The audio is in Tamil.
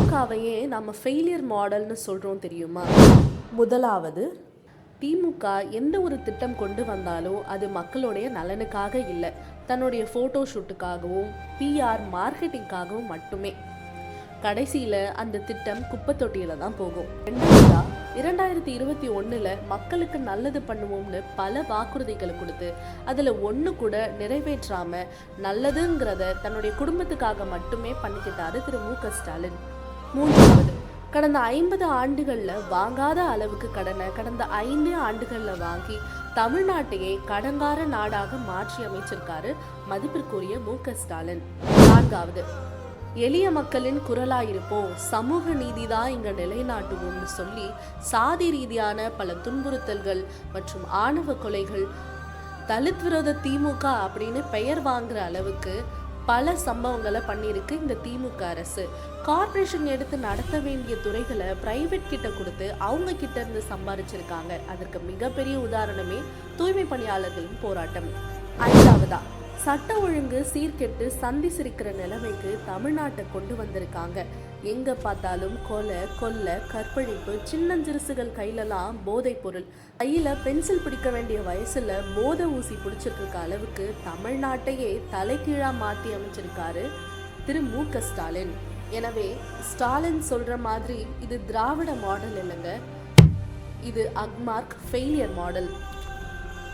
திமுகவையே நம்ம ஃபெயிலியர் மாடல்னு சொல்கிறோம் தெரியுமா? முதலாவது, திமுக எந்த ஒரு திட்டம் கொண்டு வந்தாலும் அது மக்களுடைய நலனுக்காக இல்லை, தன்னுடைய ஃபோட்டோ ஷூட்டுக்காகவும் பிஆர் மார்க்கெட்டிங்காகவும் மட்டுமே. கடைசியில் அந்த திட்டம் குப்பை தொட்டியில் தான் போகும். 2021 மக்களுக்கு நல்லது பண்ணுவோம்னு பல வாக்குறுதிகளை கொடுத்து அதில் ஒன்று கூட நிறைவேற்றாம நல்லதுங்கிறத தன்னுடைய குடும்பத்துக்காக மட்டுமே பண்ணிக்கிட்டாரு திரு மு.க. ஸ்டாலின். மூன்றாவது, கடந்த 50 ஆண்டுகளில் வாங்காத அளவுக்கு கடனை கடந்த 5 ஆண்டுகளில் வாங்கி தமிழ்நாட்டையே கடங்கார நாடாக மாற்றி அமைச்சிருக்காரு மதிப்பிற்குரிய மு.க. ஸ்டாலின். நான்காவது, எளிய மக்களின் குரலாயிருப்போம், சமூக நீதி தான் இங்க நிலைநாட்டுவோம்னு சொல்லி சாதி ரீதியான பல துன்புறுத்தல்கள் மற்றும் ஆணவ கொலைகள், தலித் விரோத திமுக அப்படின்னு பெயர் வாங்குற அளவுக்கு பல சம்பவங்களை பண்ணியிருக்கு இந்த திமுக அரசு. கார்பரேஷன் எடுத்து நடத்த வேண்டிய துறைகளை பிரைவேட் கிட்ட கொடுத்து அவங்க கிட்ட இருந்து சம்பாதிச்சிருக்காங்க. அதற்கு மிகப்பெரிய உதாரணமே தூய்மை பணியாளர்களின் போராட்டம். ஐந்தாவதா, சட்ட ஒழுங்கு சீர்கெட்டு சந்தி சிரிக்கிற நிலைமைக்கு தமிழ்நாட்டை கொண்டு வந்திருக்காங்க. எங்க பார்த்தாலும் கொலை, கொள்ளை, கற்பழிப்பு, சின்னஞ்சிறுசுகள் கையிலலாம் போதை பொருள், கையில பென்சில் பிடிக்க வேண்டிய வயசுல போதை ஊசி பிடிச்சிட்டு இருக்க அளவுக்கு தமிழ்நாட்டையே தலைகீழா மாற்றி அமைச்சிருக்காரு திரு மு.க. ஸ்டாலின். எனவே ஸ்டாலின் சொல்ற மாதிரி இது திராவிட மாடல் இல்லைங்க, இது அக்மார்க் ஃபெயிலியர் மாடல்.